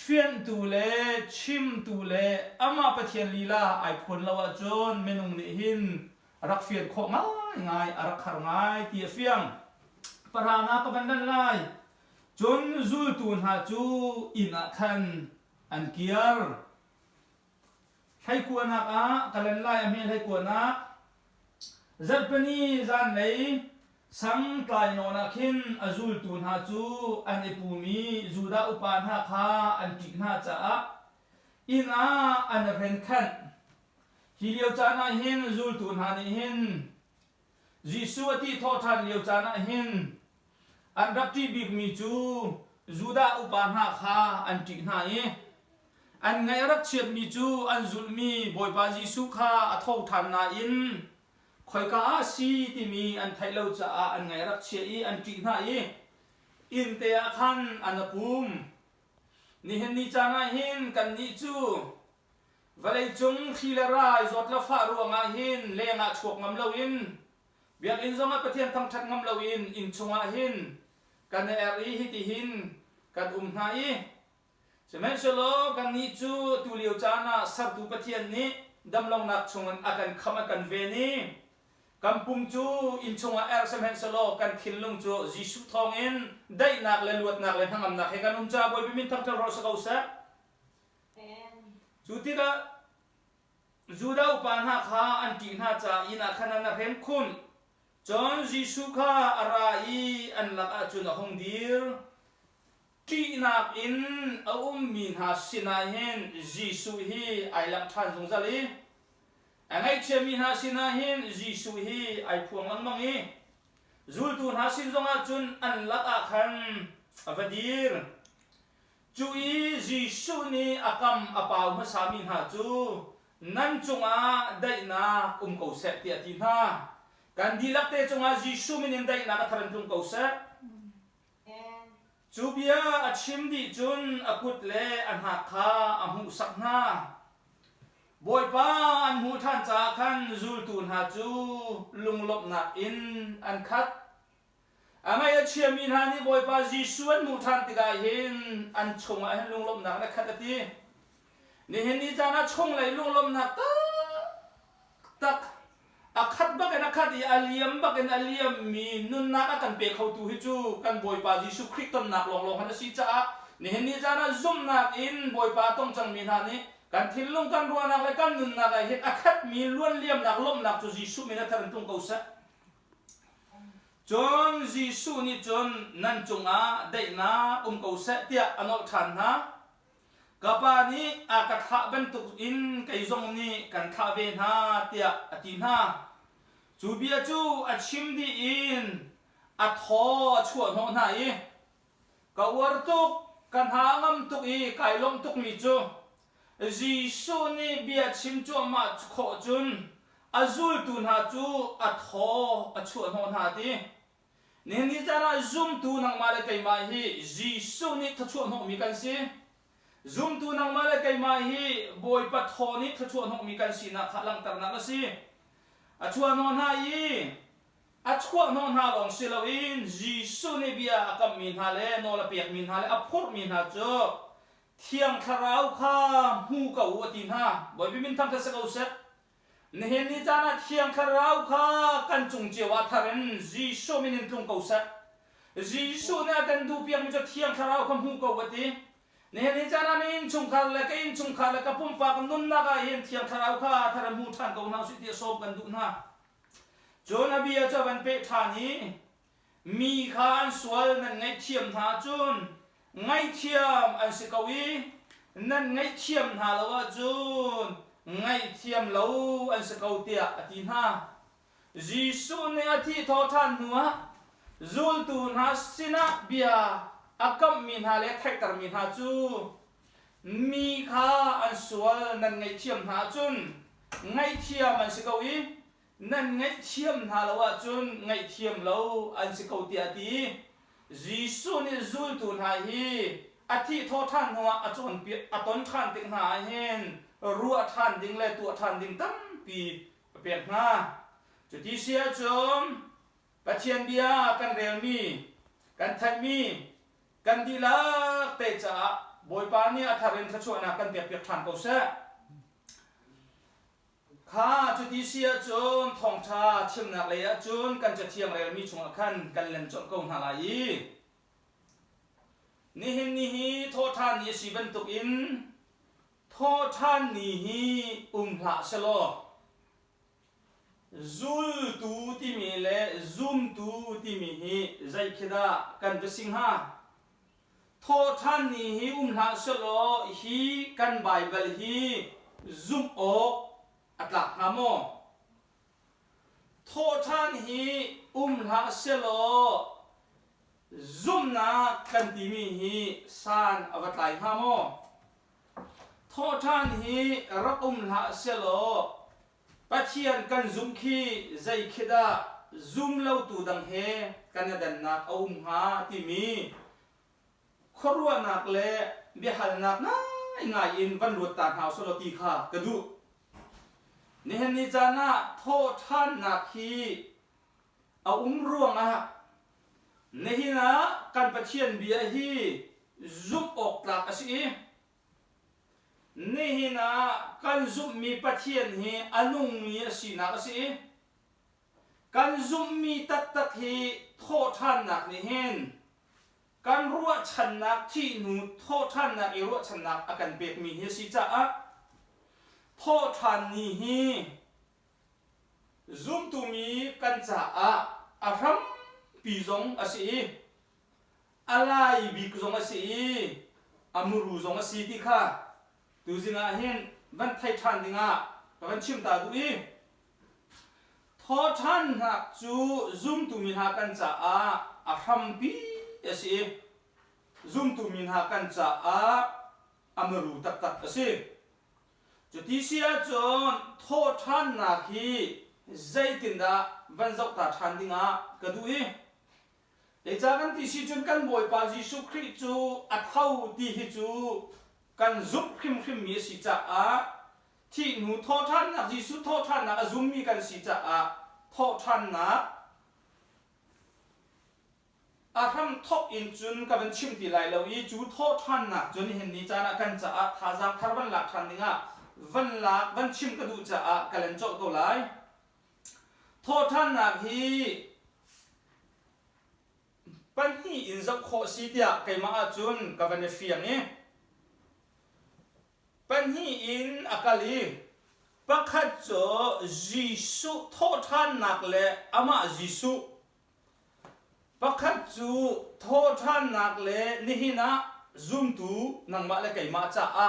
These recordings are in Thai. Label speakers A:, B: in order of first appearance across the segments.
A: เฟียนตูเล่ชิมตูเล่อามาปะเทียนลีลาไอพลละวะจนเมนุงนี่หินรักเฟียนโคง่ายง่ายรักขารง่ายเตียเฟียงปรางากบันดันไลจนจูตูนหาจูอินคันอันเกียร์ให้กวนนักกันเล่นไล่เมียให้กวนนักจัดปนีจันเลยสังไกลโนนักหินอจูลตูนหาจูอันเอปูมีจูดาอุปานหาคาอันกิกนาจ้าอินอันเรนคันฮิเลียวจานาหินจูลตูนหานี่หินจิสุวติทอทันเลียวจานาหินอันรับที่บิกมีจูดาอุปานหาคาอันกิกนาเออันไงรักเชียบมีจูอันจุลมีบอยปาจิสุขาอัทอทันนาอินคอยกาซีที่มีอันไทยเราจะอันไงรักเชียอันกิกนาเออินเตียคันอันปุมนี่เห็นนี่จานาหินกันนี่จูวันเลยจงขีเลรายจดละฟ้ารัวงาหินเลงอาชกงำเลวินเบียกอินจงอาประเทศทั้งชัดงำเลวินอินชงอาหินกันเอรีฮิติหินกันนาอีใช่ไหมชโลกันนี้จูตุเลียวจานะสับตุปะเทียนนี้ดำลงนักชงอากันขมากันเวนีกันปุ่มจูอินชงอาใช่ไหมชโลกันขินลงจูจิสุทองอินได้นักเลยลวดนักเลยทั้งอำนักให้กันจ้าบอยบิมินทั้งทั้งรอสกาวเซจูติระจูดาวปานหาข้าอันกินหาจ่าอินาขนาดนั้นเห็นคุณจนจิสุข้าอะไรอันหลักอาจุนหงดีร์ที่นักอินเอามินหาสินาเห็นจิสุฮีไอลังทันสงสารีไอ้เชื่อมินหาสินาเห็นจิสุฮีไอพวงลังมังฮีจูตูนหาสินสงอาจุนอันหลักอาคันอวดีร์จูอีจิสุนีอากัมอาปาวมาสามินหาจูนั่นจงอาได้นาเขาเสพติดที่นาการดีลักเตจงอาจิสุมินได้นากัทรันจงเขาเสพจูเบียอาชิมดีจุนอากุดเลอันหักขาอันหูสักนาบอยป้าอันหูท่านจากขันจูตูนหาจูลุงลบนักอินอันคัดอาไม่เชื่อมินหานี่บอยป้าจิสุอันหูท่านติกาเห็นอันชงอันลุงลบนักนักขัดตีนี่เห็นนี่จานะชงเลยลุงลบนักตักอาคัดบักกันอาคัดอีอาเลียมบักกันอาเลียมมีนุนนักกันเปกเขาตูฮิจูกันบอยปาจิสุคริกต้นนักลงฮันสิจ้านี่เห็นนี่จานะซุ่มนักอินบอยปาต้องจังมีนานี่กันทิ้งลงกันรัวนักเลยกันนุนนักเห็นอาคัดมีล้วนเลียมนักล้มนักจูจิสุมีนักทารันตุงเขาซะจนจิสุนี่จนนั่นจงอาได้นาเขาซะเตียอันอทันนะกับปานี้อากาศบรรทุกอินกับยงนี้กันท่าเวน่าเตียอติน่าจูเบียจูอัดชิมดีอินอัดทอชวนหัวหน้าอีกับวัดตุกกันหางมตุกอีไก่ลมตุกมิจูจีสูนี่เบียชิมจูมาขอจุนอาจูลตุนหาจูอัดทออัดชวนหัวหน้าดีนี่จะน่าซุ่มตูนังมาเลยไก่มาฮีจีสูนี่ทัชวนหัวมีกันสิซุ่มตูนังมาเลยไก่มาฮีบอยปัทโทนี่ทัชวนหัวมีกันสินะขลังตระหนักสิอาชวนนอนหายอาชวนนอนหาลงสิลวินจิสุนีเบียกับมินฮาเลนอลเปียกมินฮาเลอพูดมินฮาโจเที่ยงคาราวข้าหูกับวัวตินฮาบอยบิมินทำเทศกาลเสร็จนี่เห็นนี่จานะเที่ยงคาราวข้ากันจงเจวาทารันจิสุมินินตุงเกาเสร็จจิสุเนี่ยกันดูเปียกมิจะเที่ยงคาราวข้าหูกับวัวตินี่นี่จานะมินชงคาเลกอินชงคาเลกปุ่มปากนุนนักเห็นเที่ยงคาราวข้าทารันหูท่านกับนาสุดที่สอบกันดูนะจนอบีอาจารย์เปทานี้มีข้าอันสวยนั่นไงเทียมหาจุนไงเทียมอันสิกวีนั่นไงเทียมหาละวะจุนไงเทียมเราอันสิกวเตียอติหาจิสุนอธิทอทันหัวจุลตูนหาสินะเบียอากัมมินหาเล็กแท็กตร์มินหาจูมีข้าอันสวยนั่นไงเทียมหาจุนไงเทียมอันสิกวีนั่นไงเทียมหาละวะจุนไงเทียมเราอันสิกวเตียตีจิสุนี่จุลตูนหาฮีอธิทอทันหัวอจวนเปียอตอนทันติงหาเห็นรัวทันดิงเลยตัวทันดิงตั้มปีเปียกหน้าจุดที่เสียจมปะเทียนเบียกันเรียลมีกันทัดมีกันดีลักเตจ่าบ อยปานี่อัธเรนขชวนากันเปียกเปียกทันเขาเสะข้าจุดที่เสียจนทองชาชิมนักเลยจนกันจะเที่ยงเรียมีชงขันกันเล่นจนกงหาลายนี่โทษท่านนี่สิบันตุกอินโทษท่านนี่หละสโลซูลตูที่มีเล่ซูมตูที่มีฮีใจคิดากันจะสิงหาโทษท่านนี่หละสโลฮีกันไบเบิลฮีซูมอกอัตลักฮามอโทษท่านนี่หละสโลซุมนากันที่มีฮีสานอวตารฮามอโทษท่านฮีรักละเสโลปัจเจียนกันซุมขีใจคิดาซุมเล่าตูดังเฮกันดันนักหาที่มีครัวนักเล่เบียหันนักน่าง่ายอินวันรวดตาหาวสโลตีขากระดูนี่เห็นนิจานะโทษท่านนักฮีร่วงนี่นะการปะเทียนเบียฮีซุปอกหลักสินี่นะการซุปมีปะเทียนฮีอนุมีสินักสิการซุปมีตักฮีโทษท่านนักนี่เห็นการรัวชันนักที่หนูโทษท่านนักรัวชันนักอาการเปียกมีเฮสิจ้าโทษท่านนี่ฮีซุปตุมีกันจ้าอาพรัมปีจงอาศัยอะไรบีกจงอาศัยอามูรูจงอาศัยที่ข้าดูสิงาเห็นวันไทยทันดิงาวันชิมตาดูอีทอชันหักจูซุมตุมินหักันจ้าอาฮัมปีอาศัยซุมตุมินหักันจ้าอามูรูตักอาศัยจุดที่เสียจนทอชันนักฮีใจตินดาวันจกตาทันดิงากระดูอีเดี๋ยวจากกันที่สิจนกันบ่อยปาจิสุคริจูอัดเข้าที่ฮิจูกันซุบคริมมีสิจ้าที่หนูโทษท่านนักจิสุโทษท่านนักซุมมีกันสิจ้าโทษท่านนักทำทบอินจุนกับเป็นชิมตีไหลเราอีจูโทษท่านนักจนเห็นนิจานะกันจ้าท่าจักทารวันหลักทันดิงาวันชิมกระดูจ้ากันเล่นโจตัวไหลโทษท่านนักฮีปัญหาอินสักข้อสิเดียใครมาจุนกับวันเฟียงนี้ปัญหาอินอากาลีปักขัดโจจิสุโทษท่านนักเละอามาจิสุปักขัดโจโทษท่านนักเละนี่หินะซุมตูนังมาเละใครมาจ้า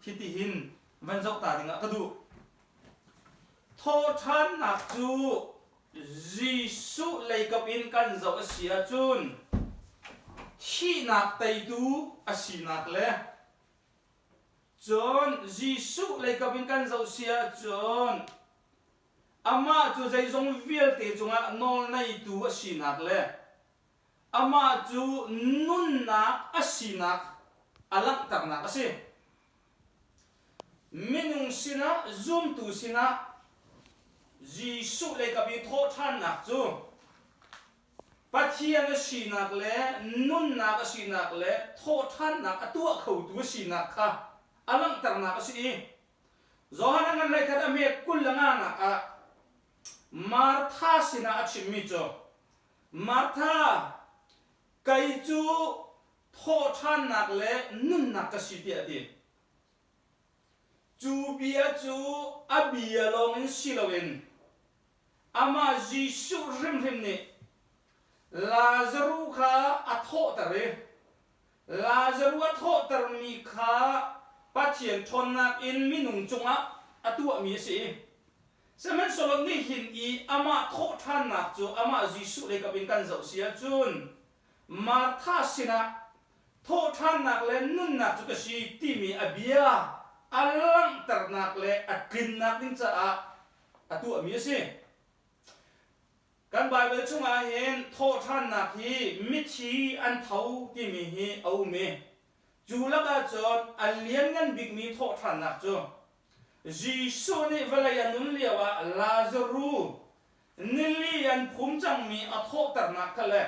A: ฮิติหินวันจกตาดิงะกระดูโทษท่านนักจูจิสุเลยกับอินกันจกเสียจุนที่นักไตดูอาศินักเล่จนจิสุเลยกับอินกันจกเสียจนอามาจูใจจงวิลเตจงนอนในดูอาศินักเล่อามาจูนุนนักอาศินักอลักตักนักอาศิมินุงสินะซุมตูสินะจิสุเลยกับอินโทษท่านนักจูปัจจัยนั้นสีนักเล่นุ่นนักสีนักเล่โทษท่านนักตัวเขาตัวสีนักค่ะอลังตรนักสีจอหันกันเลยคัดอเมริกุลงานักมาร์ธาสินะชิมิโจมาร์ธาไกจูโทษท่านนักเล่นุ่นนักสีเดียดีจูเบียจูอบียลงสิลวินอามาจิสุริมนี่ลาซารุข้าอัทโตตะเรลาซารุอัทโตตะมีข้าปัจเจียนทนนักอินมินุงจงะอัตัวมีสิสมัยสโลนี่หินอีอามาโทท่านนักจูอามาจิสุเลยกับเป็นกันเจ้าเสียจุนมาท่าสินะโทท่านนักเล่นนุ่นนักจุกสีที่มีอเบียอัลลังตระนักเล่อักลินนักนิจ้าอัตัวมีสิกันไบเบิลช่วงอาเห็นโทษท่านนักฮีมิชีอันเท่าที่มีฮีเอาเมจูลักจนอันเลี้ยงเงินบิ๊กมีโทษท่านนักจูจิสุนี่เวลายันนุนเลียวะลาซารูนิลียันภูมิจังมีอัทโทษตระนักกันเลย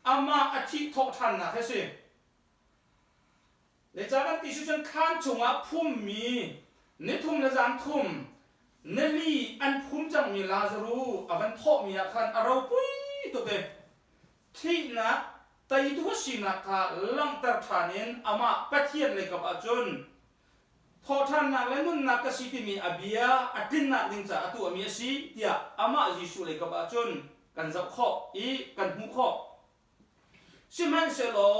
A: อามาอธิโทษท่านนักสิ ในจากนั้นที่ชุนข้านชงอ่ะพุ่มมีในทุ่มในจานทุ่มในลีอันพุ่มจังมีลาซารูอวันทอกมีอาคันอาราวปุยตัวเบที่นักแต่อีตัวสินักค่ะลังตรฐานินอามาปะเทียนเลยกับอาจุนทอท่านนักและนุ่นนักกสิที่มีอาเบียอัดินนักดิงจากตัวมีสิเดียอามาจิสุเลยกับอาจุนกันจับข้ออีกันหูข้อสิมันเสลอ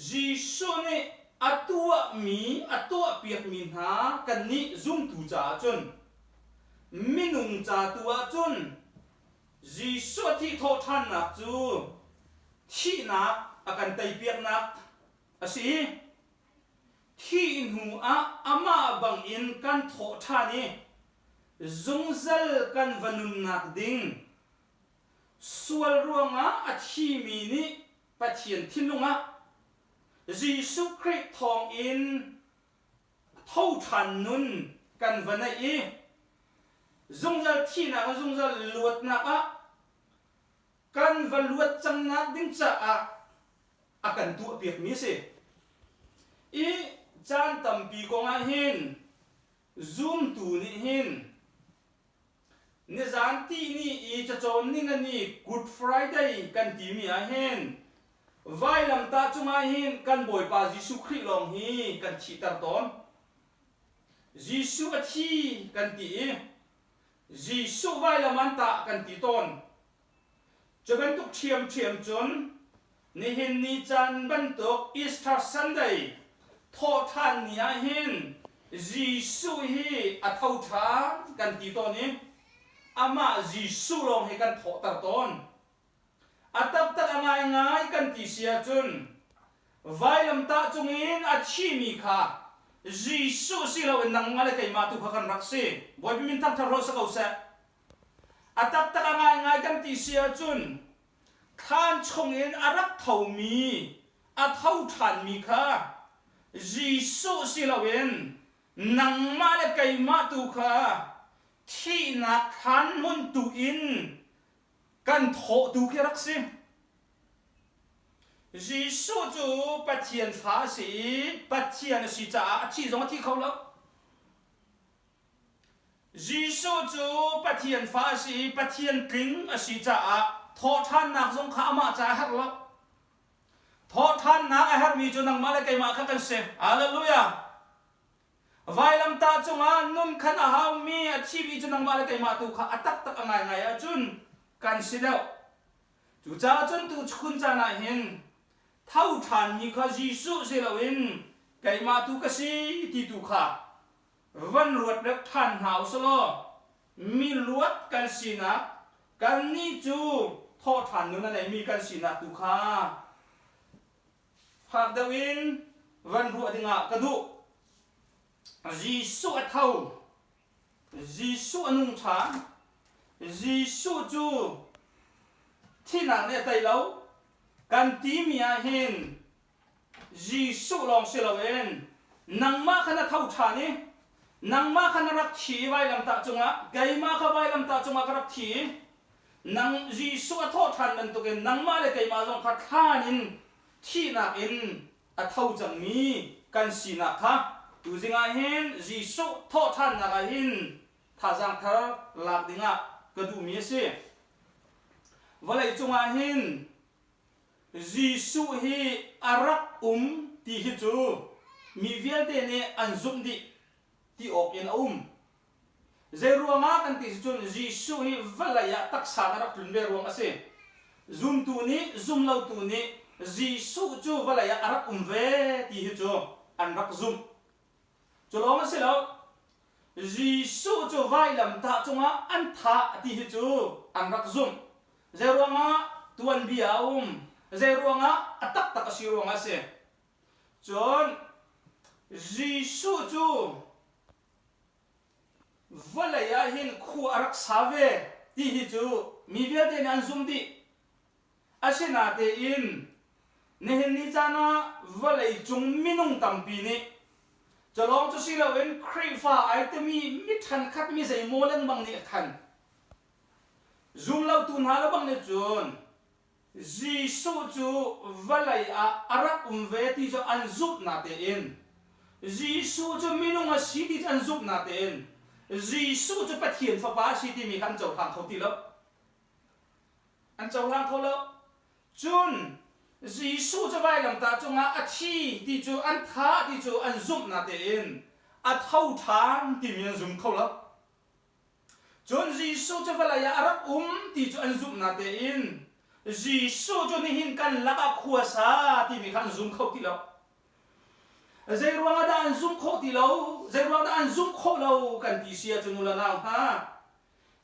A: จิสุเนี่ยอัตัวมีอัตัวเปียกมีหากันนี้ซุ่มตูจ่าจุนมินุงจ่าตัวจุนจิสุที่ทอท่านนักจูที่นักอากันไตเปียกนักอาศัยที่หัวอามาบังอินกันทอท่านี้จงเซลกันวันนุนนักดิ่งส่วนรวงอาที่มีนี้ปะเทียนทิ้งลงยิสุคริสต์ทองอินเท่าทันนุนกันวันนี้จงเซลที่นักจงเซลลวดนักกันวันลวดจังนักดิ่งจะอากันตัวเปียกมีสิอีจานตั้มปีกงอาหินซูมตูนี่หินเนี่ยจานที่นี่อีจะโจนนี่กันนี่ Good Friday กันที่มีอาหินไว้ลำตาจุมาหินกันบ่อยป่ายิสุคริสต์ลงฮีกันชีตาตอนยิสุอาทีกันที่ยิสุไว้ลำมันตากันที่ตอนจะเป็นตุกเทียมจนนี่หินนี่จานบรรทุก Easter Sundayทอท่านนี่เห็นยิสุฮีอัฐาวชากันที่ตอนนี้อามายิสุลงให้กันทอตาตอนอัตับตักง่ายกันที่เสียจนไว้ลำตาจงอินอัชีมีค่ะยิสุสิเราเป็นนังมาเลยมาตุกันรักษาบ่อยมินทั้งทารสเขาเสอัตับตักง่ายกันที่เสียจนท่านจงอินอารักเท่ามีอัฐาวชานมีค่ะยิสุสิเราเป็นนังมาเลยมาตุค่ะที่นักท่านมุนตุอินกันโถดูแค่รักสิยิสุจูปัจเจียนฟ้าสีปัจเจียนสีจ่าที่ตรงที่เขาแล้วยิสุจูปัจเจียนฟ้าสีปัจเจียนกลิ้งสีจ่าทอท่านนักสงข้ามาจ่าฮักแล้วทอท่านนักฮักมีจุนังมาเลยมาขักันเสฮาเลลูยาไว้ลำตาจงนุ่มขันอาหามีที่มีจุนังมาเลยมาตุข้าตักง่ายจุนกันสิแล้วจู่จ้าจนตู่คุณจานาเห็นเท่าทันมีข้ายิสุสิเราเห็นไก่มาตุกสิที่ตุข้าวันรวดเด็กท่านหาวสโลมีรวดกันสินะกันนี่จู่ทอทันนู้นนั่นเองมีกันสินะตุข้าหากดาวินวันรวดดิ่งกระดูยิสุเท่ายิสุนุ่งชายิสุจูที่นังเนี่ยไตเรากันที่มีอาเห็นยิสุลองเสลเวนนังมาขณะเท่าชานี่นังมาขณะรักทีไว้ลำตาจงะไกมาขไว้ลำตาจงะกรักทีนังยิสุโทษทันมันตัวเองนังมาเลยไกมาจงขัดข้านินที่นักอินอัเท่าจังมีกันสีนักค่ะดูสิงาเห็นยิสุโทษทันนักเห็นท่าจังทาหลักดิ่งก็ดูมีสิวันไหนจงอาหินยิสุฮีอารักที่ฮิจูมีเวียนเตเนี่ยอันซุมดิที่ออกอินเจรวงากันที่จุนยิสุฮีวันไหนตักษารักลุนเบรวงอาศัยซุมตัวนี้ซุมเหล่าตัวนี้ยิสุจูวันไหนอารักเวที่ฮิจูอันรักซุมจุลองอาศัยแล้วยิสุจูไว้ลำตาจงอาอันท่าที่ฮิจูอันรักซุมเจรวงาตัวนี้เจรวงาตักสิรวงอาศัยจนยิสุจูวันไหนเห็นคู่อารักษาเวที่ฮิจูมีเวียดนันซุมดีอาศัยนาเตอินเนเห็นนิจานะวันไหนจงมินุงตัมปีนี้จะลองจะสิเราเห็นครีฟ้าไอเตมีมิทันคัดมีใส่โมเลนบางนี่คันซูมเราตุนหาแล้วบางเนี่ยจน Giêsu chu valai a arak ve ti cho an zup na te in Giêsu chu minung a si ti an zup na te in Giêsu chu pathian fa pa si ti mi kan chau thang khau ti lo an chau thang khau lo chun Giêsu chu vai lam ta chu nga a thi ti chu an tha ti chu an zup na te in a thau thang ti mi an zum khau lo chun Giêsu chu valai a arak ti chu an zup na te in Giêsu cho ni hin kan laka khuasa ti mi kan zum khau ti lo zai ruang da an zum khau ti lo zai ruang da an zum khau lo kan ti sia chu nula na ha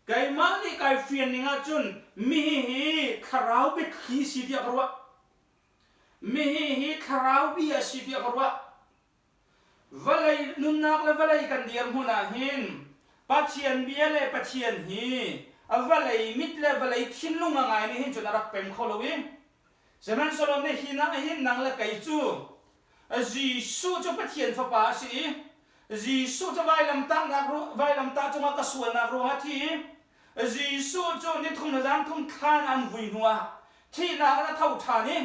A: kai ma ni kai fian ni nga chun mi hi kharau be khi si dia karwa mi hi kharau bi a si dia karwa valai nun nak le valai kan diam huna hin pathian biale pathian hi avalai mitle valai thinlung ngai ni hin chuna rak pem kholowi zaman solom ne hina hin nang la kai chu Giêsu cho pathian fa pa si Giêsu cho vai lam ta na ro vai lam ta cho ma ka suan na ro ha thi Giêsu cho ni thum na jang thum khan an vui nuwa thi na na thau tha ni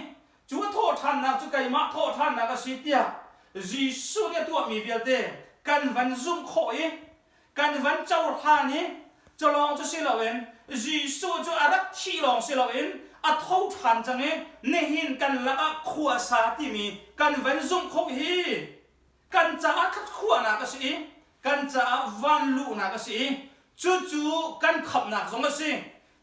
A: chu tho than na chu kai ma tho than na ka si tia Giêsu ne tu mi vial te kan van zum khoi kan van chau tha ni cho long cho si lawen Giêsu cho arak thi long si lawen a thau than chang e ne hin kan la a khua sa ti mi kan van zum kho hi kan cha a khat khua na ka si kan cha van lu na ka si chu chu kan khap na zong ka si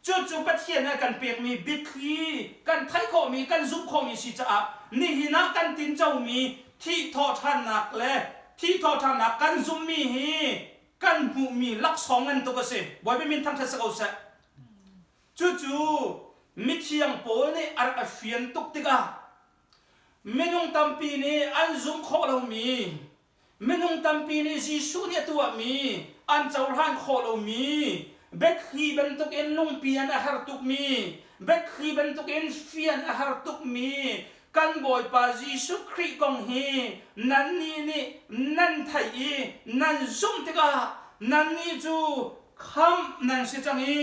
A: chu chu pathian na kan pek mi bit khi kan thai kho mi kan zum kho mi si cha ni hina kan tin chau mi thi tho than nak le thi tho than nak kan zum mi hi kan bu mi lak song an to ka si boy be min thang tha sa ko sa chu chu mi thiang pol ni ar a fian tuk tika menung tampi ni an zum kho lo mi menung tampi ni Giêsu ni tua mi an chaul han kho lo mi bek khi ben tuk en lung pian a har tuk mi bek khi ben tuk en fian a har tuk mi kan boy pa Giêsu Christ kong hi nan ni nan thai nan zum tika nan ni chu kham nan se chang i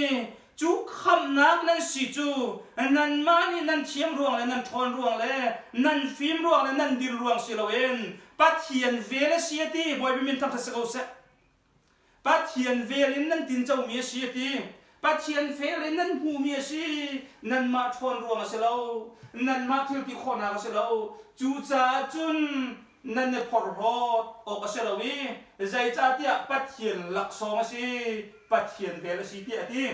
A: chú khăm nát nan si chú nan mani nan thiam ruang le nan thon ruang le nan phim ruang le nan dil ruang si loen pathian vele siati boy bimin tham thasako se pathian vele nan tin chau mi siati pathian vele nan hu mi si nan ma thon ruang se lo nan ma thil ti khona se lo chu cha chun nan ne phor hot o ka se lo wi zai cha tia pathian lak so ma si pathian vele si ti ati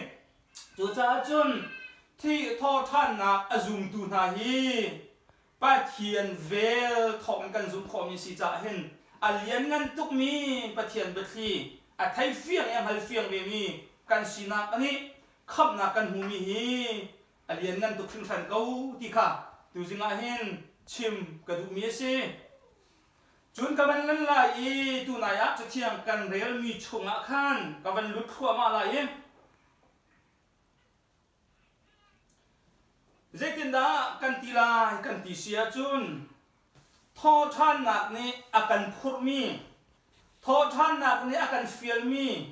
A: chu cha chun thi tho than na azum tu na hi pathian vel thong kan zum kho mi si cha hen alian ngan tuk mi pathian bethi a thai fiang em hal fiang be mi kan sina ani khap na kan hu mi hi alian ngan tuk thing than ko ti kha tu zinga hen chim ka du mi se chun ka ban lan la i tu na ya chu thiang kan rel mi chunga khan ka ban lut khwa ma la i Zekin da kan tila kan tisia chun tho than nak ni akan phur mi tho than nak ni akan fiel mi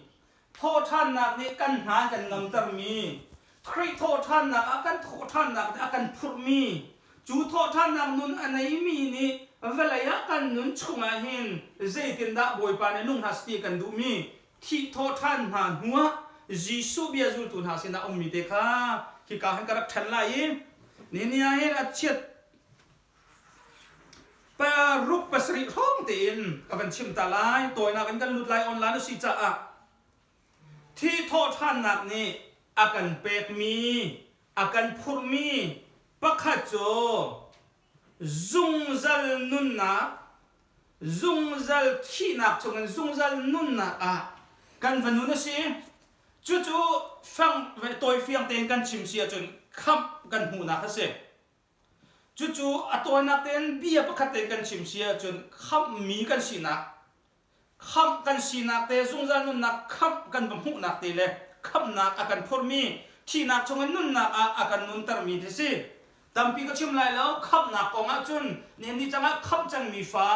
A: tho than nak ni kan ha kan ngam tar mi thri tho than nak akan tho than nak akan phur mi chu tho than nak nun anai mi ni velaya kan nun chunga hin zekin da boy pa ne nung hasti kan du mi thi tho than han huwa Giêsu bia zul tun ha sina ummi te kha ki ka han karak than lai ni nia hen a chiat pa rup pasri thong tin ka ban chim ta lai toy na kan lut lai online si cha a thi tho than nak ni akan pek mi akan phur mi pakha cho zung zal nun na zung zal thi nak chong zung zal nun na a kan van nu si chu chu phang ve toy fiang ten kan chim sia chun khap kan hu na khase chu chu atoy na ten bia pakhat ten kan chim sia chun khap mi kan sina khap kan sina te zung zal nun na khap kan bam hu na te le khap na akan phur mi thi na chong nun na akan nun tar mi the si tampi ka chim lai lo khap na ko nga chun nen ni changa khap chang mi fa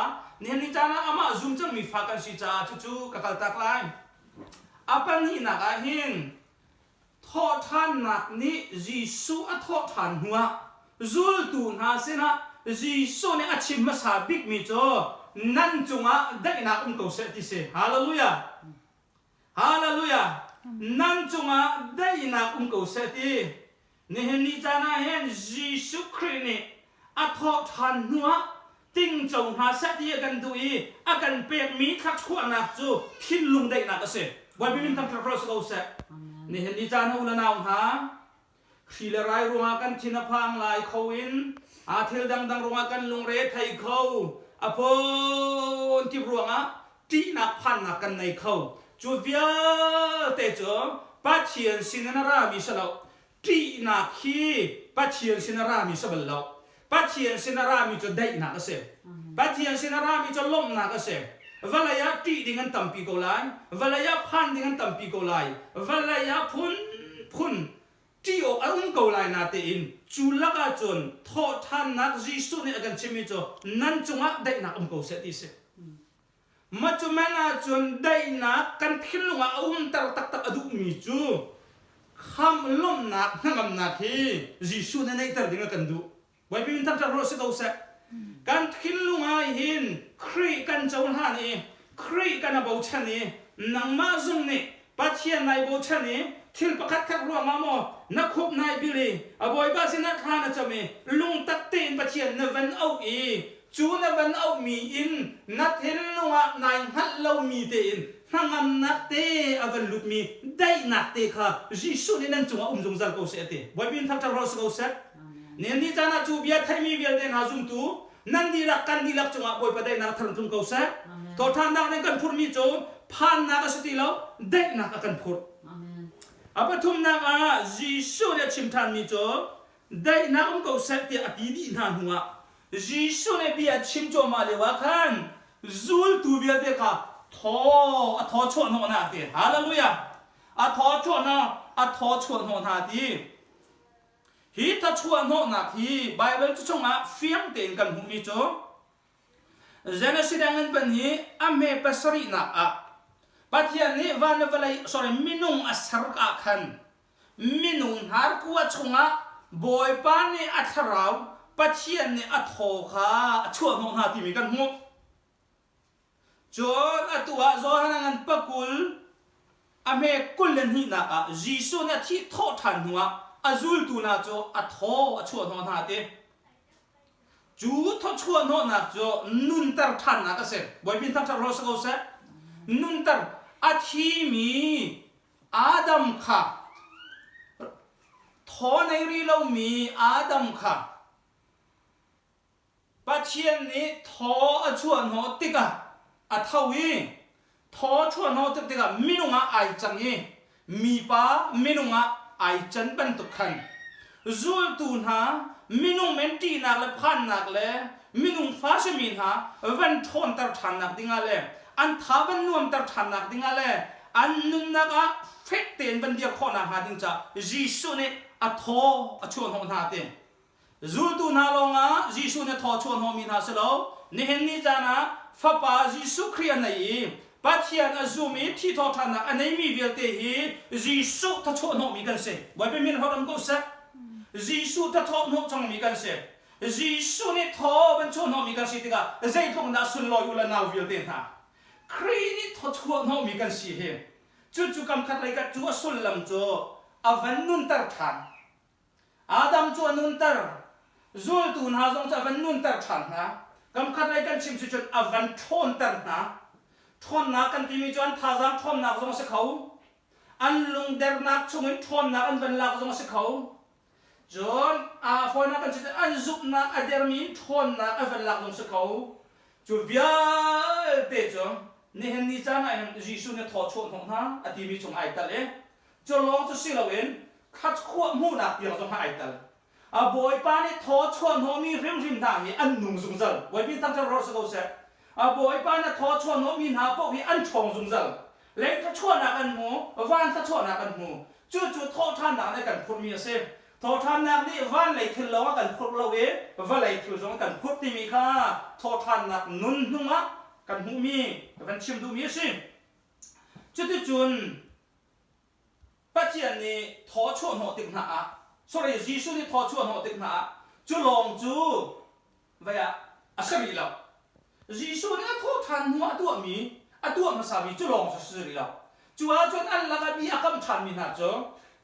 A: nen ni chana ama zum chang mi fa kan si cha chu chu ka kal tak lai apan hi na ka hin tho than nak ni Giêsu a tho than huwa zultu na sena jisu ne achim masa big mi cho nan chunga dai na ko se ti se hallelujah hallelujah nan chunga dai na ko se ti ne hen ni chana hen jisu christ ne a tho than nuwa ting chong ha sa ti kan du i a kan pek mi khak khu na chu thin lung dai na ka se boy bi min tam cross go se ne hen ni chana ula na ha khi le rai runga kan thina phang lai khowin a thil dang dang runga kan lung re thai khâu a phon ti runga ti na phan na kan nei khâu chu via te cho pa chien sin na ra mi sa lo ti na khi pa chien sin na ra mi sa bal lo pa chien sin na ra mi cho dai na ka se pa chien sin na ra mi cho lom na ka se valaya ti ding an tam pi ko lai valaya phan ding an tam pi ko lai valaya phun ti ok arung ko lai na te in chu laka chon tho than nak jisu ne agan chimi cho nan chunga dai na ko se ti se ma chu mana chon dai na kan thil lunga tar tak tak adu mi chu kham lom nak ngam na hi jisu ne nei tar ding kan du wai bin tam tar ro se ko se kan thil lunga hin khri kan chon ha ni khri kan abo chani nang ma zung ni pathian nai bo chani thil pakhat khat ruwa ma mo na khup nai bili aboi ba sin na khana chame lung tak ten pathian na van au e chu na van au mi in na thil lunga nai hat lo mi te in hangam nak te avan lut mi dai nak te kha jisu ni nan chunga umjung zal ko se te boy bin thak thak ro se ko se ne ni chana chu bia thai mi vel den ha zum tu nan di rak kan di lak chunga boy pa dai na thar tum ko se to than dak ne kan phur mi cho phan na ka sati lo dai na ka kan phur apa thum na ka jisu ne chim than mi cho dai na ko se te ati di na hunga jisu ne bia chim cho ma le wa khan zul tu bia de ka tho cho no na te hallelujah a tho cho no na ti hi ta cho no na ti bible chu chonga fiang ten kan hu mi cho Genesis dangan ban hi ame pasari na a pathian ni van valai sorry minung asar ka khan minung har kuwa chunga boy pa ni atharau pathian ni atho kha chu no na ti mi kan hu John atua zohanangan pakul ame kullen hi na a jisu na thi tho than huwa azul tu na cho atho achu no na te chu tho chu no na cho nun tar than na ka se boy bin thak ro sa ko se nun tar athi mi adam kha tho nei ri lo mi adam kha pathian ni tho achu no tika a thawi tho chuan ho tek teka minunga ai changi mi pa minunga ai chan ban tu khan zul tu na minung menti nak le phan nak le minung fa se min ha van thon tar than nak dinga le an tha ban nuam tar than nak dinga le an nun naka fek ten ban dia khona ha ding cha jisu ne a tho a chuan ho na te zul tu na longa jisu ne tho chuan ho min ha se lo ni hen ni jana Fapa Jisu Kriya nai pathian azumi thi tho thana anei mi velte hi Jisu ta tho no mi kan se boy be min horam ko sa Jisu ta tho no chang mi kan se Jisu ni tho ban tho no mi kan se tiga zai thong na sun loi ula na velte tha Kri ni tho tho no mi kan si he chu kam khat lai ka chu sul lam cho avan nun tar than Adam chu nun tar zul tu na zong cha van nun tar than na kam khat lai kan chim chun avan thon tar na thon na kan ti mi chuan tha jang thon na zong se khau an lung der nak chungin thon na an ban lak zong se khau jon a phoi na kan chi an zup na a der mi thon na a van lak zong se khau chu bia te cho ni hen ni cha na hen jisu ne tho chon thong na a ti mi chung ai ta le cho long chu si lo wen khat khua mu na pi zong ai ta a boy pa ni tho chuan ho mi rim da hi an nung zung zal wai bi tam cha ro so se a boy pa na tho chuan ho mi na po hi an chong zung zal le ta chuan na kan mu van ta chuan na kan mu chu tho than na ne kan phur mi se tho than na ni van le thil lo kan phur lo we va le thil zong kan phur ti mi kha tho than na nun hnunga kan hu mi kan chim du mi se chu ti chun pathian ni tho chuan ho tik na a sorry jisu ni tho chuan ho tik na จูลองจูไว้อาศัยเรายิสุนี่ก็โทษทันหัวตัวมีตัวมาสามีจูลองจะซื้อเราจูอาจนอันละกันมีอากำชันมีนะจู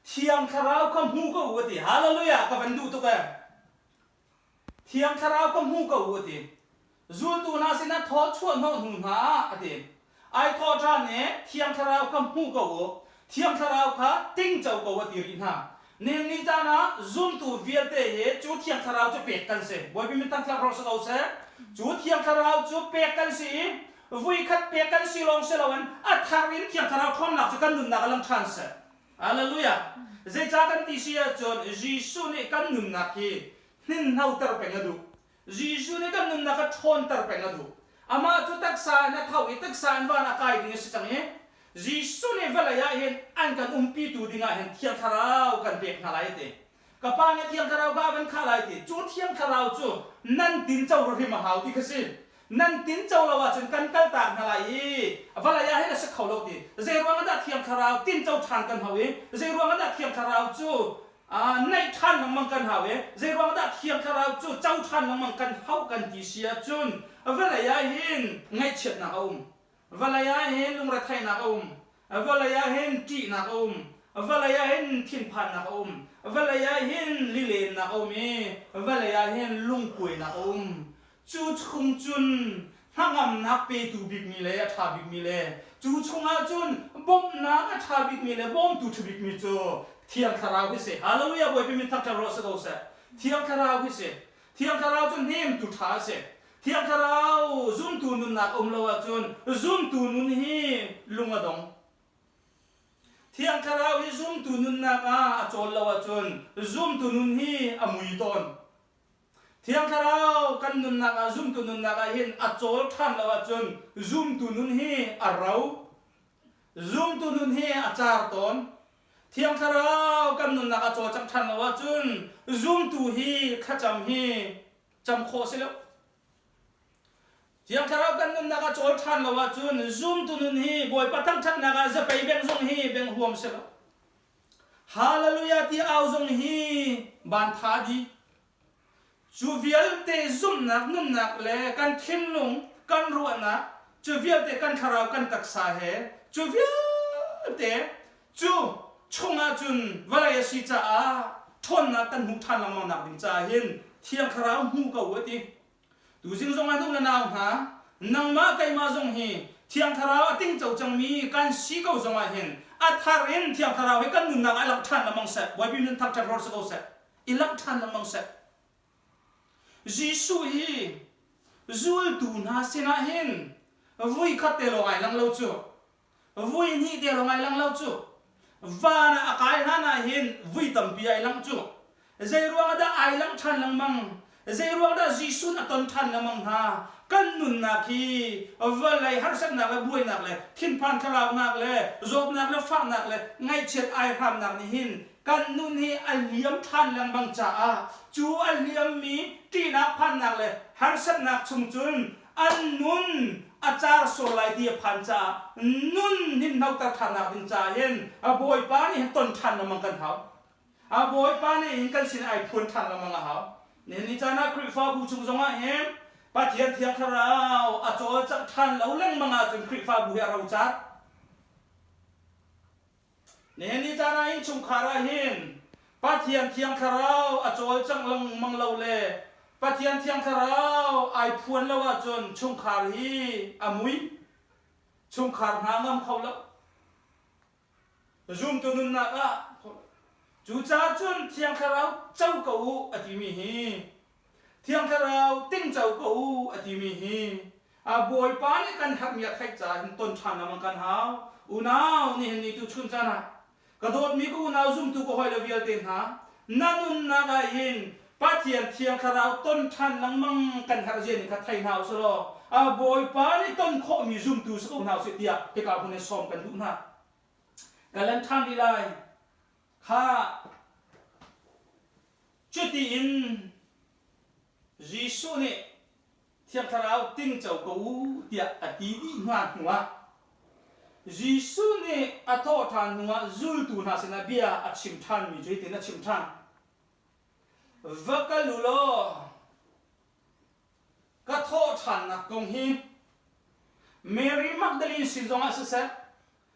A: เทียงคาราวคำหูก็วัวตีฮาเลลูยากับวันดูตัวกันเทียงคาราวคำหูก็วัวตีจูตัวน่าสินะทอดชวนห้องหุ่นหาอดีไอทอดจานเนี่ยเทียงคาราวคำหูก็วัวเทียงคาราวค่ะติ้งเจ้าก็วัวตีรินฮะเนี่ยนี่จานะจุนตัวเวียเตะจูเทียงคาราวจะเป็ดกันเสบอยเป็นตั้งคลาสเราสกาวเสจูเทียงคาราวจะเป็ดกันสิวุ้ยขัดเป็ดกันสิลองเสลวันอัฐารินเทียงคาราวคอนหนักจะกันนุนนักลังชันเสฮาเลลูยาเจ้าจากกันที่เสียจนยิสุเนี่ยกันนุนนักฮีนินเฮาตระเป็นกระดูยิสุเนี่ยกันนุนนักทอนตระเป็นกระดูอามาจุตักษาเนี่ยเท่าอีตักษาว่านักไอ้ดิ่งสิจังเฮยิสุเนี่ยเวลาอยากเห็นอันกันปีตูดิ่งเห็นเทียงคาราวกันเบกนาไลเตกับป้าเนี่ยเทียงคาราวกันขาไลเตจูเทียงคาราวจูนั่นตินเจ้าริมหาวที่กสินั่นตินเจ้าละว่าจนกันกัลต่างนาไลเวลาอยากเห็นสักเขาโลดีเจ้าว่ากันเทียงคาราวตินเจ้าทานกันหาวิเจ้าว่ากันเทียงคาราวจูในทานน้ำมันกันหาวิเจ้าว่ากันเทียงคาราวจูเจ้าทานน้ำมันกันเฮากันที่เสียจุนเวลาอยากเห็นไงเช็ดนาอุ้มเวลาอยากเห็นลุงรัฐไทยนาอุ้มเวลาอยากเห็นจีนักอุ้มเวลาอยากเห็นทินพันนักอุ้มเวลาอยากเห็นลิเลนนักอุ้มเวลาอยากเห็นลุงกุยนักอุ้มจูชงจุนทั้งอำนักเปตูบิกมีเลยชาบิกมีเลยจูชงอาจุนบ่มนักชาบิกมีเลยบ่มตูชบิกมีจูเทียงคาราวพิเศษฮาเลลูยาบ่อยเป็นมิตรทักรอสกาวเสเทียงคาราวพิเศษเทียงคาราวจนเฮมตูท้าเสเทียงคาราวซุ่มตูนุนนักลาวจุนซุ่มตูนุนฮีลุงอดงเทียงคาราวฮิซุ่มตูนุนนักจอลลาวจุนซุ่มตูนุนฮีอมุยตอนเทียงคาราวกันนุนนักซุ่มตูนุนนักหินจอลทันลาวจุนซุ่มตูนุนฮีเราซุ่มตูนุนฮีจาร์ตอนเทียงคาราวกันนุนนักจอลจังทันลาวจุนซุ่มตูฮีขจำฮีจำโคเสลเทียงคาราวกันนุนนักจอลทันลาวจุนซุ่มตูนุนฮีบอยปัตังทันนักจะไปเบ่งซงฮีเบ่งห่วงเสลฮาเลลูยาที่เอาซงฮีบันทาดีจูเวียลเตซุ่มนักนุ่มนักเล่กันทิ้งลงกันรัวนักจูเวียลเตกันคาราวกันตักสาเหจูเวียลเตจูชงอาจุนเวลาสิจ้าทนนักกันหุทันละมังนักดินจ่าเห็นเทียงคาราวหูกาวติดูจิงซงอันดูนาวหานังมาไกมาซงฮีเทียงคาราวติ้งเจ้าจังมีกันสีกาวซงอาเห็นอัฐารินเทียงคาราวให้กันนุ่นนักไอลักทันละมังเสไว้บินทักจักรสกาวเสไอลักทันละมังเสยิสุฮีจูลตูน่าเสนาเห็นวุ้ยขัดเตลงไงลังเล่าจูวุ้ยนี่เตลงไงลังเล่าจูวานาอากาศน่าเห็นวุ้ยตั้มปีไอลังจูเจรวงได้ไอลังทันลังมังเจรวงได้ยิสุนัตนทันลังมังฮะกันนุนนักฮีเวลาฮาร์สักนักเลยบุยนักเลยทินพันคลาวนักเลยจบนักเลยฟังนักเลยไงเช็ดไอพรามนักนี่หินกันนุนฮีอัลเลียมทันลังบังจ้าจูอัลเลียมมีที่นักพันนักเลยฮาร์สักนักชุมจุนอันนุนอาจารย์โซไลที่พันจ้านุนหินนักตะทันนักดินจ้าเห็นบอยป้านี่ต้นทันละมังกันเขาบอยป้านี่หินกันสินไอพูนทันละมังเขาเนี่ยนี่จ้านักคริฟ้าบูชุงจงอาเห็นปัจเจียนเทียงคาราวอาจจะทันแล้วเล่งมังอาจจะคริฟ้าบูเฮเราจัดเนี่ยนี่จ้านาอินชุมคาราหินปัจเจียนเทียงคาราวอาจจะจังลังมังเราเล่ปัจเจียนเทียงคาราวไอพวนแล้วจนชุมคารีอามุยชุมคารหางามเขาแล้วจุ่มตัวนุนนักจูจ้าจนเทียงคาราวเจ้ากูอธิมีฮีเทียงคาราวติ้งเจ้ากูอธิมีฮีบอยป้านี่กันหักมีใครจ่าหินต้นชันน้ำมันกันหาวอุณาวนี่เห็นนี่ตุชุนจานะกระโดดมีกูอุณาวซุ่มตุก็หอยเลวิลเตนหานั่นุนนักหินป้าเทียนเทียงคาราวต้นชันน้ำมันกันหักเจนกับไทยหาวสโลบอยป้านี่ต้นโคมีซุ่มตุสกุลหาวเสียเดียเกี่ยวกับคนในซ้อมกันทุกหน้ากันเล่นทางดีไลข้าจุดที่อินยิสุเนี่ยเทียงคาราวติ้งเจ้ากูเดียอดีดีงานหัวยิสุเนี่ยอัตโตทานหัวจุลตูนาเสนาเบียอัดชิมทันมีจุดที่นัดชิมทัน vakalulo ka tho than nak kong hi Mary Magdalene sinjong asasa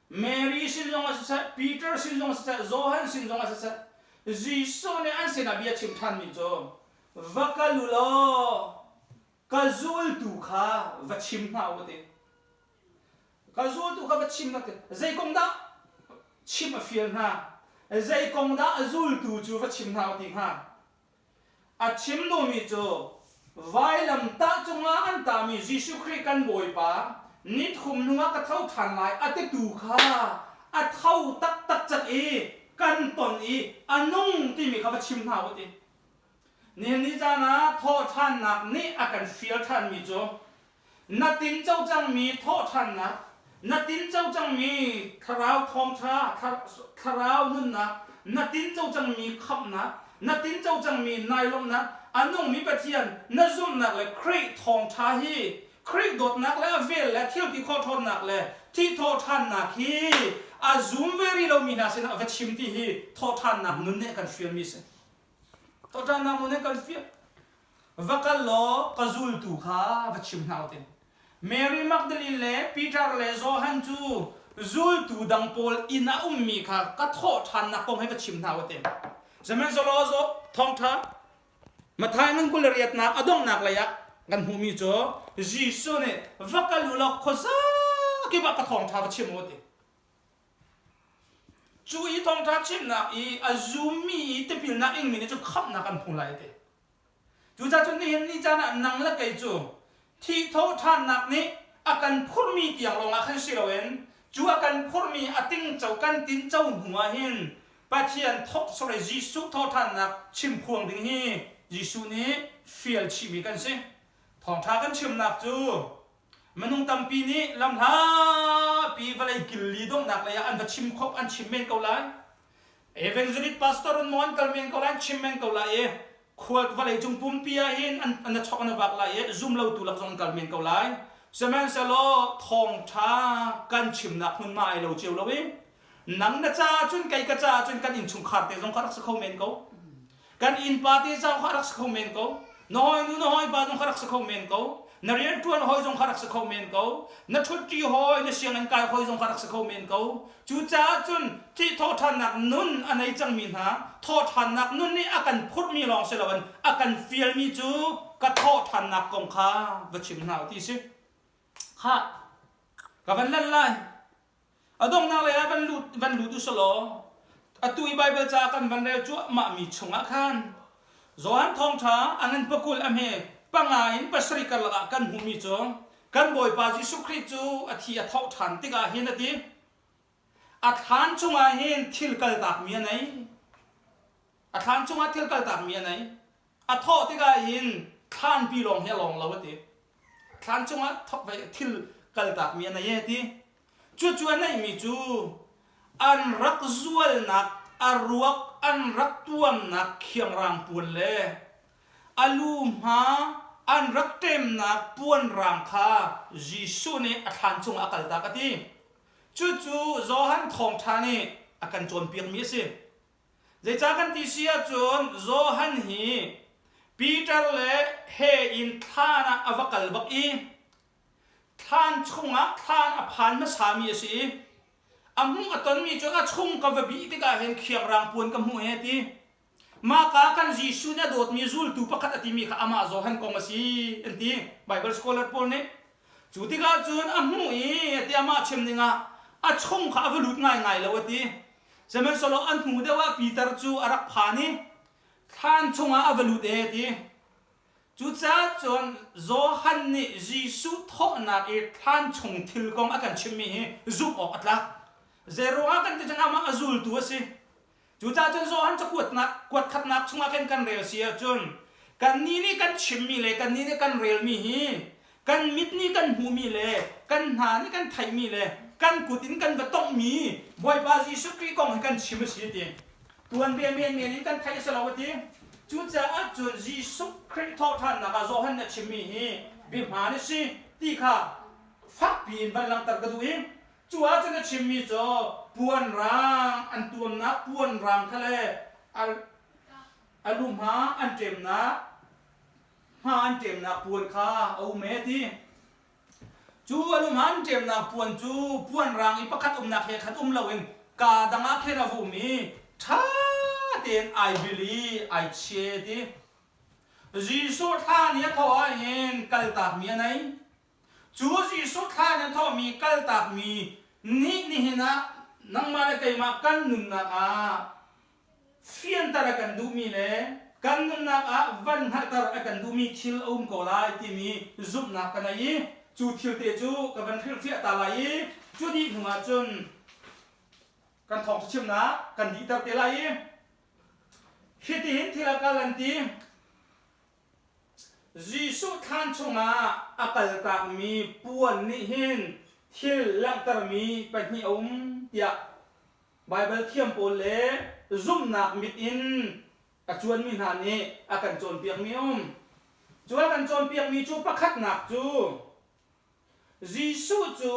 A: Mary sinjong asasa Peter sinjong asasa Johan sinjong asasa Jesus ne an sinabia chim than mi jo vakalulo ka zul tu kha vachim na wote ka zul tu kha vachim na te zai kong da chim a fiel na zai kong da zul tu chu vachim na wote ha a chim no mi jo vai lam ta chunga an ta mi Jesus Christ kan boi pa nit khum nunga ka thau than lai ate tu kha a thau tak tak chak e kan ton e anung ti mi kha vachim na woteนี่นี่จ้านะทอท่านนักนี่อาการเฟียท่านมีจ้ะนัดตินเจ้าจังมีทอท่านนักนัดตินเจ้าจังมีคาราวทองชาคาราวนุ่นนักนัดตินเจ้าจังมีขับนักนัดตินเจ้าจังมีนายลมนักอันนุ่งมีปะเทียนนัดซุ่มนักเลยครีทองชาฮีครีดดนักและเวลและเที่ยวที่ข้อทนนักเลยที่ทอท่านนักฮีอาซุ่มเวรีเรามีนาเสนาเวชิมที่ฮีทอท่านนักนุ่นเนี่ยกันเฟียมีเสตัวจานามุนกันเฟียวักลอกัจูลตูข้าวัชิมนาอุตินเมรีมักดลินเล่ปีเตอร์เล่โจฮันจูจูลตูดังโพลอินาอุมมีข้ากัดโทษทันนักปงให้วัชิมนาอุตินจะมันโซโลโซทองท่ามาทายนั่งกุลเรียดนักอดงนักเลยกันหูมีจ่อจีสุเนี่ยวักลุลอกข้ากี่บักทองท่าวัชิมอุตินจูอีทองท่าชิมนักอีอาจูมีอีเตปิลนักอิงมีเนี่ยจูขับนักกันพูนไรเตจูจ้าจูนี่เห็นนี่จ้านะนังละไกจูที่ทอท่านนักนี้อาการพูดมีเตียงลงอาคันสิเราเห็นจูอาการพูดมีอาติ้งเจ้ากันติ้งเจ้าหัวเห็นปะเทียนทอกสระจีสุทอท่านนักชิมพวงถึงฮีจีสุนี้เฟียลชิมีกันสิทองท่ากันชิมนักจูมันนุ่งตำปีนี้ลำลาปีวันไรกิลลีดงนักเลยอันว่าชิมครบอันชิมเมนเกาลันเอเวนจูริตพาสตอร์นมอนกัลเมนเกาลันชิมเมนเกาลันขวดวันไรจงปุ่มปีหินอันนั้นช็อกนักวักเลยซุ่มเราตุลักจงกัลเมนเกาลันสมัยเสลอทองช้ากันชิมนักมันมาไอเราเจียวเราเองนังนะจ้าจนไก่กระจ้าจนกันอินชุงขาดเตจงขารักสักเขาเมนเกากันอินปาเตจ้าขารักสักเขาเมนเกาน้อยนู้นน้อยปาจงขารักสักเขาเมนเกานาเรียนทวนหอยจงขารักสักเขาเมนเกานัทุจีหอยนัเสียงอันกายหอยจงขารักสักเขาเมนเกาจูจ้าจนที่ทอทันนักนุ่นอันไหนจังมีนะทอทันนักนุ่นนี่อาการพูดมีลองเสลวันอาการเฟียลมีจูก็ทอทันนักกงข้าวัชิมหนาวที่สิข้ากับวันนั้นเลยอดงนักเลยวันลุดุสโลอตุยไบเบิลจากันวันเดียวจั่วมามีชงอาคารจวนทองช้าอันนั้นปกุลอเมปังอินปัสริกาละกันหูมีจงกันบ่อยปาจิสุคริจูอธิอาทอทันติกาเห็นดีอาทานจงอาเห็นทิลกัลตักมีอะไรอาทานจงอาทิลกัลตักมีอะไรอาทอติกาเห็นทานปีลองเฮลองเราดีทานจงอาทอไปทิลกัลตักมีอะไรดีจู่ๆนั่นมีจูอันรักจวลนักอารวกอันรักตัวนักเขียงรังปุ่นเล่อลูมาอันรักเต็มนักป่วนรังคาจีสุเนี่ยอาการจงอาการตากติจู่ๆโจฮันทองทานี่อาการโจนเปียกมีสิเดี๋ยวจากกันที่เสียโจนโจฮันฮีปีเตอร์เล่เฮอินท่านะอวกาลบักอีท่านชงอ่ะท่านอภันมาสามีสิอามุงตอนมีจ้าชงกับบีติกาเห็นเขียงรังป่วนกับหัวเฮตีมากากันจีสุเนี่ยโดดมีจูลตูปักตัดมีข้าอามาโจฮันกงมาสิอันที่ไบเบิลสกอลเลอร์พอลเนี่ยจุดที่กาจูนอามุยที่อามาเชื่อมนึงอ่ะชงข้าอวลุดง่ายแล้ววันที่จะมันสโลอันหูเดียวว่าปีเตอร์จูอารักพานี่ท่านชงอวลุดที่จุดจ้าจนโจฮันนี่จีสุทอนักท่านชงทิลกงอาการเชื่อมีจุกออกอัตลักเซโรอากันที่จะอามาอจูลตัวสิจูจ้าจนโจฮันจะกวดขัดนักชงอากันเรียลเสียจนกันนี่กันชิมมีเลยกันนี่กันเรียลมีกันมิดนี่กันหูมีเลยกันหานี่กันไทยมีเลยกันกุดินกันก็ต้องมีบอยบาจีสุกรีกองกันชิมเสียดีตัวเบียเมียนี่กันไทยสลาวดีจูจ้าจนจีสุคริทอทันนักโจฮันเนี่ยชิมมีบิมหานี่สิตีข้าฟักปีนบันลังตัดกระดูกจูอาจจะชิมมีจ่อปวนรังอันตัวนักปวนรังทะเล อารมณ์หาอันเจ็มนะหาอันเจ็มนะปวนข้าเอาเมทีจูอารมณ์หาอันเจ็มนะปวนจูปวนรังอีปักขัดนักเฮขัดเราเองกาดังอาเคนะฟูมีท่าเตียนไอบิลีไอเชดีจีสุดท่านี้ทว่าเห็นกัลตากมีอะไรจูจีสุดท่านี้ทว่ามีกัลตากมีนี่เห็นนะนังมาเลยกันมากันนุนนักเฟียนตระกันดูมีเลยกันนุนนักวันหักตระกันดูมีทิลโกลายที่มีจุบนักกันยี่จูทิลเตจูกับวันทิลเฟียตาลายจูดีหัวจนกันทองชิมนะกันดีตระเตลายคิดเห็นที่ละกันลันตีจีสุทานชงอากัลตากมีปวนนิหินทิลลังตระมีไปที่เตียไบเบิลเทียมโปเลซุ่มนักมิดอินจวนมีนานี่อากันโจนเปียกมีจวนกันโจนเปียกมีจูประคัดหนักจูจีสุจู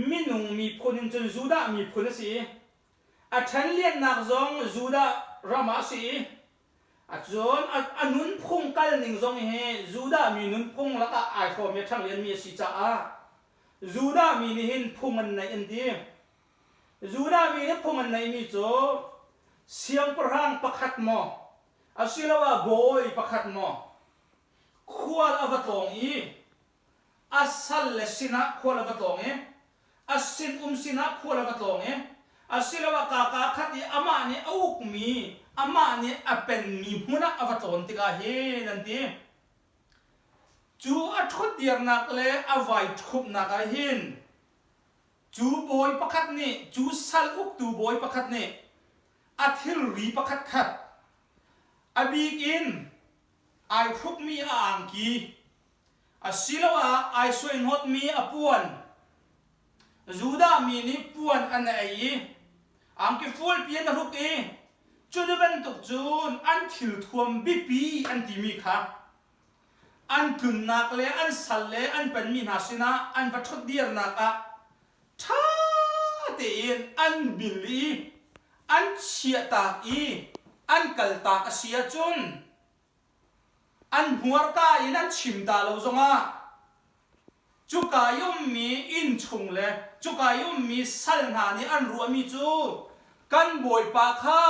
A: มินุงมีพนินจนจูดามีพนสีฉันเลี้ยนนักจงจูดารามาสีจนนุนพุ่งกันหนึ่งจงเฮจูดามีนุนพุ่งแล้วก็ไอโฟมีทั้งเลี้ยนมีสิจ้าจูดามีนี่เห็นพุ่งมันในอินเดียจูดามีนี่พุ่งมันในมีโจเสียงประหังประคัดมอสิลาวาโบยประคัดมอขวดอวตองอีสัลเลสินะขวดอวตองเอสินสินะขวดอวตองเอสิลาวากากาคัดอีอามานี่อาวุกมีอามานี่เป็นมีมุนักอวตองติกาเฮนันทีจูทุดเดียร์นักเลอวัยทุบนักหินจูโบยประคัดนี่จูสัลอุกตูโบยประคัดนี่ทิลรีประคัดขัดบีกินไอทุกมีอ่างกีสิลาวาไอสวยนดมีปวนจูดามีนี่ปวนอันไหนอ่างกีฟูลเปียนทุกจุดเป็นตุกจูนอันทิลทวมบีปีอันที่มีค่ะอันกุนนักเลอันสัลเลอันเป็นมีนาสินะอันวัตถุเดียร์นักท่าเตียนอันบิลีอันเชียตากอันกัลตากเชียจุนอันหัวกาอินอันชิมตาเราจงจุกายุมมีอินชุงเลจุกายุมมีสัลนานี่อันรัวมีจูกันบอยปาคา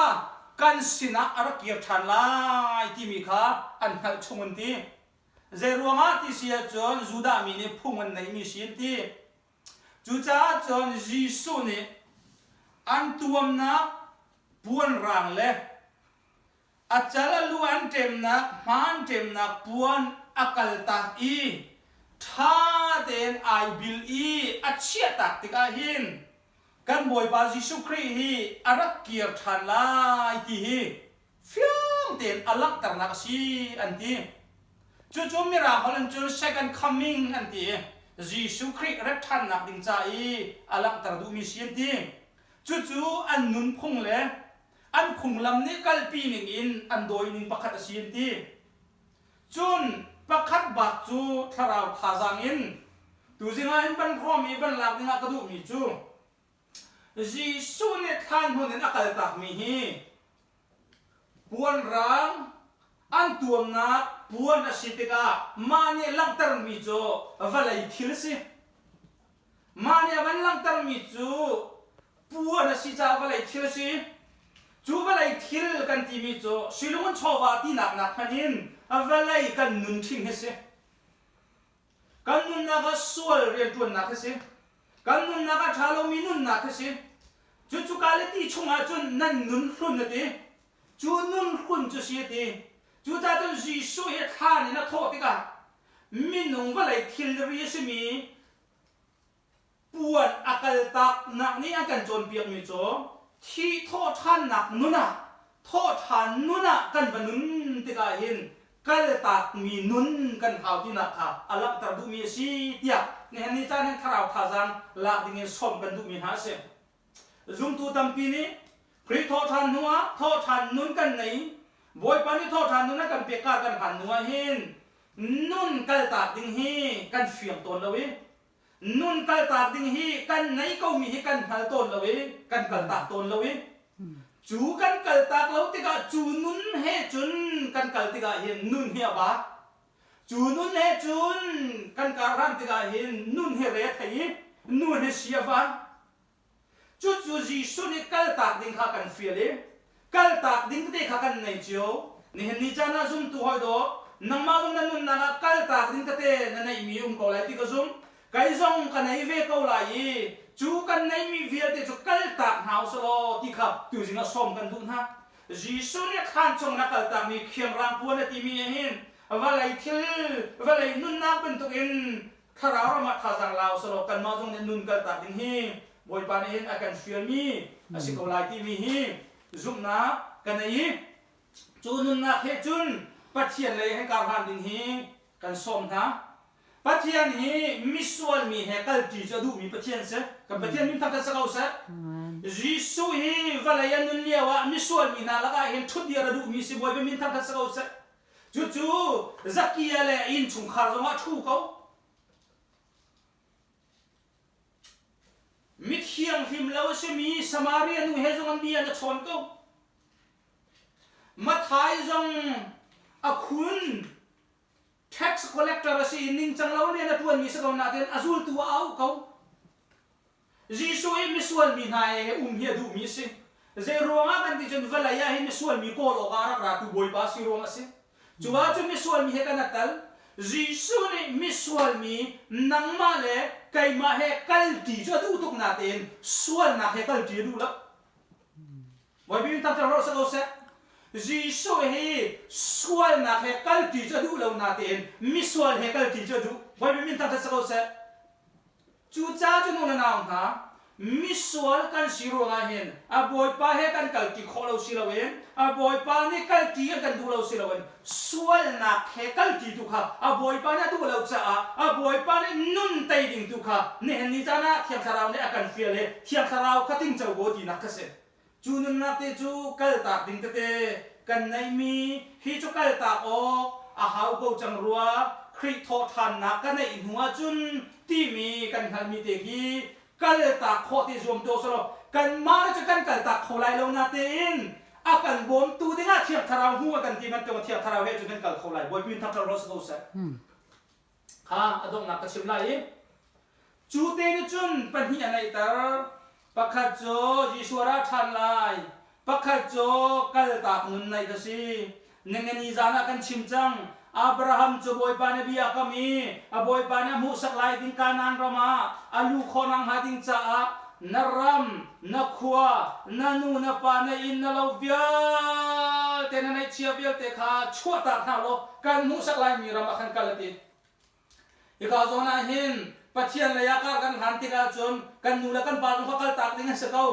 A: กันสินะอรักเกียร์ชันลายที่มีค่ะอันหัดชงมันทีเจรัวงาที่เสียจนจูดามีนี่พุ่งมันในมีสินทีจูจ้าจนจีสุนี่อันตัวนักปวนรังเลยจารย์ล้วนเต็มนักมันเต็มนักปวนอากาศตากท่าเดินไอบิลเชียตักติกาหินกันบอยบาจิสุครีฮีอารักเกียร์ทันลายที่ฟิวเดินอลักตระนักสีอันที่จู่ๆมีราเขาเล่นจู่ second coming อันที่จิสุครีรักทันนักดิ้งใจอลักตระดูมีสีอันที่จู่ๆอันนุนพงเลยอันคงลำนี้กัลปีหนึ่งอินอันโดยหนึ่งประคัตสีนทีจุนประคัตบักจูทาราวทาจังอินดูสิงานบันพร้อมอีบันหลักนี่งากระดูมีจูจีสุนเนี่ยท่านคนนั้นอักตักมีฮีปวนรังอันตัวนักปวนอสิติกามาเนี่ยลังตรมีจูวัลายทิลสิมาเนี่ยวันลังตรมีจูปวนอสิจ้าวัลายทิลสิจูวัลายทิลกันที่มีจูสิลุงชอบว่าที่นักนินวัลายกันนุนทิ้งเฮสิกันนุนนักสวลเรียนตัวนักเฮสิกันนุนนักชาโลมีนุนนักเฮสิจู่ๆกาเลที่ชงอาจุนนั่นนุนขุนนะทีจูนุนขุนจะเสียทีจู่ๆจนจีสุเฮท่านี่นะโทษติกามินุงวัลายทิลเรียสมีปวนอากาศตักนักนี้อาการจนเปียกมีจูที่โทษท่านหนักนุนะโทษท่านนุนะกันบนุนติกาเห็นกัลตักมีนุนกันเอาที่นักค่ะอลักตระดูมีสีเดียเนี่ยนี่จานให้ทาราวทาจังลากดิ่งสมกันดูมีหาเสียจุ่มตัวตั้มปีนี้คริโทษท่านนัวโทษท่านนุนกันไหนบอยปานี่โทษท่านนุนะกันเปียกกันหันนัวเห็นนุนกัลตักดิ่งฮีกันเฟียงตัวเลยนุนกัลตักดิ่งฮีกันไหนก็มีให้กันหันตัวเลยกันกัลตักตัวเลยก chú căn cẩn tạc lâu thì cả chú nun he chun căn cẩn thì cả hiện nun he ba chú nun he chun căn cả ran thì cả hiện nun he re thấy nun he xia van chú Giêsu này cẩn tạc đinh khá căn phiền đấy cẩn tạc đinh cái khá căn này chiếu ni hen ni chana zoom tu hoi do nang ma zoom nan na cẩn tạc đinh cái na này mi câu lại thì cái zoom cái dòng cái này về câu lại chú căn này mi việt thì chú cẩn tạc hào solo thì khắp từ gì nó xóm căn thun ha Giêsu này khan trong na cẩn tạc mi khiêm rang buôn thì mi hen và lại nun na bên tụi in khá ráo mà khá rằng lao solo căn ma zoom nên nun cẩn tạc đinh hi bồi pan hen akan fiel mi asi câu lại thì mi hi zoom na cái này chú nun na khe chun bắt hiện lấy hen cả han đinh hi căn xóm ha bắt hiện hi misual mi he kal ti cho du mi bắt hiện se kan bắt hiện mi thak sa kau se Giêsu hi valayan nun liawa misual mi na laga hen thut dia du mi si boy be min thak sa kau se chu zakia le in chung khar zo ma thu kau mit hiang him law se mi samaria nu he zong mi an chon kau mathai zong akhun tax collector si ning chang law ne na tuan mi sa kau na ten azul tu au kau Giêsu e misual mi na e hi du mi si ze ronga kan ti chen valaya he misual mi ko lo ga ra tu boy pa si ronga si chuwa chu misual mi he kan atal Giêsu ne misual mi nang ma le kai ma he kal ti cho du tuk na ten sual na he kal ti du la boy bi ta ro sa ko se Giêsu he sual na he kal ti cho du lo na ten misual he kal ti cho du boy bi ta sa ko se chú cha chú nôn nào hả misual kan siro na hen a boy pa he kan kal ti kholo silawen a boy pa ni kal ti kan du lo silawen sual na he kal ti tu kha a boy pa na du lo cha a boy pa ni nun tai ding tu kha ne hen ni cha na thiam tharau ne akan fiel he thiam tharau khating chau go ti na ka se chú nun na te chú kal tak ding te kan nai mi hi chu kal tak o a hau go chang ruwa khri tho than na kan nei hunga chun ti mi kan hal mi te hi kal ta kho ti zoom to so kan ma cha kan kal ta kholai lo na te in a kan bom tu dinga thiam tharau hu kan ti man to thiam tharau he chu kan kal kholai boy pin thak ro so sa ha adong na ka sim lai chu te ni chun pan hi anai tar pakhat jo jiswara than lai pakhat jo kal ta nun nai ka si nengani jana kan chim chang Abraham cho boy pa na biya kami a boy pa na mu saklai din kanan rama alu khonang hading cha naram nakhwa nanu na pa na in na lo bia te na nai chia bia te kha chua ta tha lo kan mu saklai mi rama khan kalati ika zona hin pathian la ya kar kan han ti ka chon kan nu la kan pa jong kal tak ding sa kau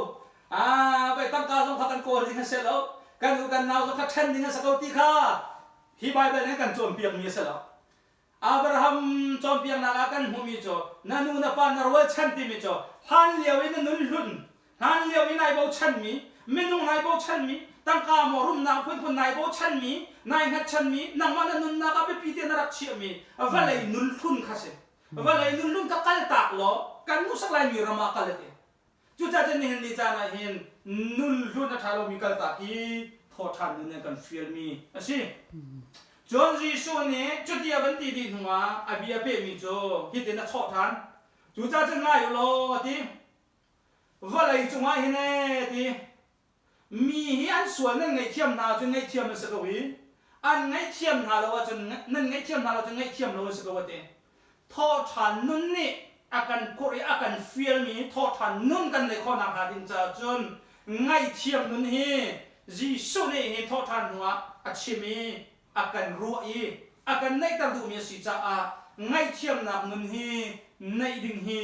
A: bai tam ka jong kan ko ding sa lo kan nu kan naw jong kha than ding sa kau ti kha hi Bible ne kan chom piang mi sa la Abraham chom piang na kan hu mi cho nanu na pa na ro chan ti mi cho han liao in nun lun han liao in ai bo chan mi minung nai bo chan mi tang ka mo rum na phun phun nai bo chan mi nai hat chan mi nang ma na nun na ka be pi te na rak chi mi va lai nun lun kha se va lai nun lun ka kal tak lo kan mu sak lai mi rama kal te chu cha chen hin li cha na hin nun lun na thalo mi kal tak hi tho than ne kan fiel mi asi John Giêsu ne chu dia ban ti di hua abia pe mi cho hi te na tho than chu cha chen lai lo ti va lai chu mai hi ne ti mi hi an sual na ngai thiam na chu ngai thiam sa ko wi an ngai thiam na lo chu nan ngai thiam na lo chu ngai thiam lo sa ko te tho than nun ni akan ko ri akan fiel mi tho than nun kan le kho na ha din cha chun ngai thiam nun hi Giêsu ne hi tho than hua achimi akan ruai akan nai tar du mi si cha a ngai thiam na nun hi nai ding hi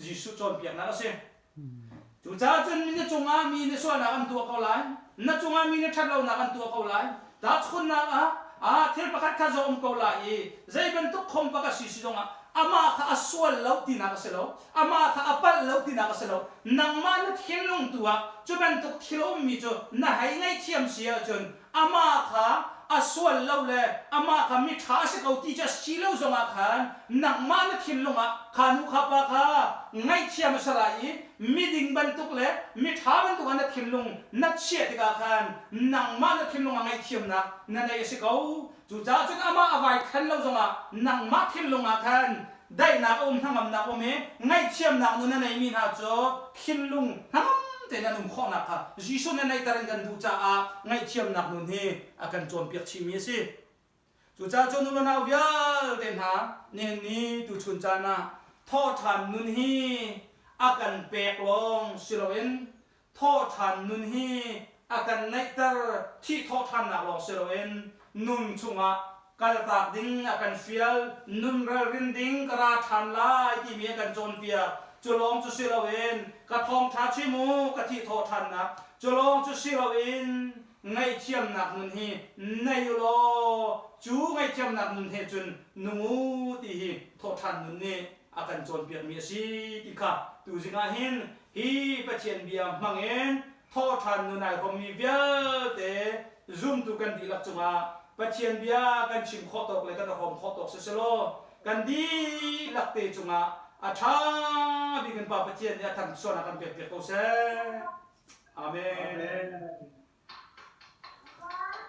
A: Giêsu chon pian na se chu cha chun mi ne chunga mi ne so na an tu ko lai na chunga mi ne that lo na an tu ko lai ta chun na a thel pakhat kha zo ko lai zai ben tu khom pa ka si si donga ama kha aswal lo ti na ka se lo ama kha apal lo ti na ka se lo nang ma na thil lung tu a chu ben tu thilom mi cho na hai ngai thiam sia chun ama kha aswal lo le ama kha mi tha se ko ti cha si lo zonga khan nang ma na thil longa khanu kha pa kha ngay thiam salai meeting ban tuk le mi tha ban tuk an thim lung na chia ti ka khan nang ma na thim lung ngay thiam na na nei se ko chu cha chu ama avai khan lo zonga nang ma thim lung a khan dai na thangam na ko me ngay thiam na nu na nei mi na cho thim lung hangam te na num kho na kha jisu na nei tarang kan du cha a ngay thiam na nu ni akan chom piak chi mi si chu cha chu nu na vial den ha ne ni tu chun cha na tho than nun hi akan pek long siloin tho than nun hi akan nei tar thi tho than na long siloin nun chunga kal tak ding akan fial nun ral rin ding kara than lai ti mi akan chon pia chulong chu siloin ka thong tha chi mu ka thi tho than na chulong chu siloin ngay thiam nak nun hi nay lo chú ngay thiam nak nun he chun nungu ti hi tho than nun ni akan chon piak mi si ti kha tu jinga hin hi pathian bia mangen tho than nun ai khom mi vial te zoom tu kan di lak chunga pathian bia kan chim kho tok le kan khom kho tok se selo kan di lak te chunga a tha bi kan pa pathian ya thang sona kan pek pek ko se amen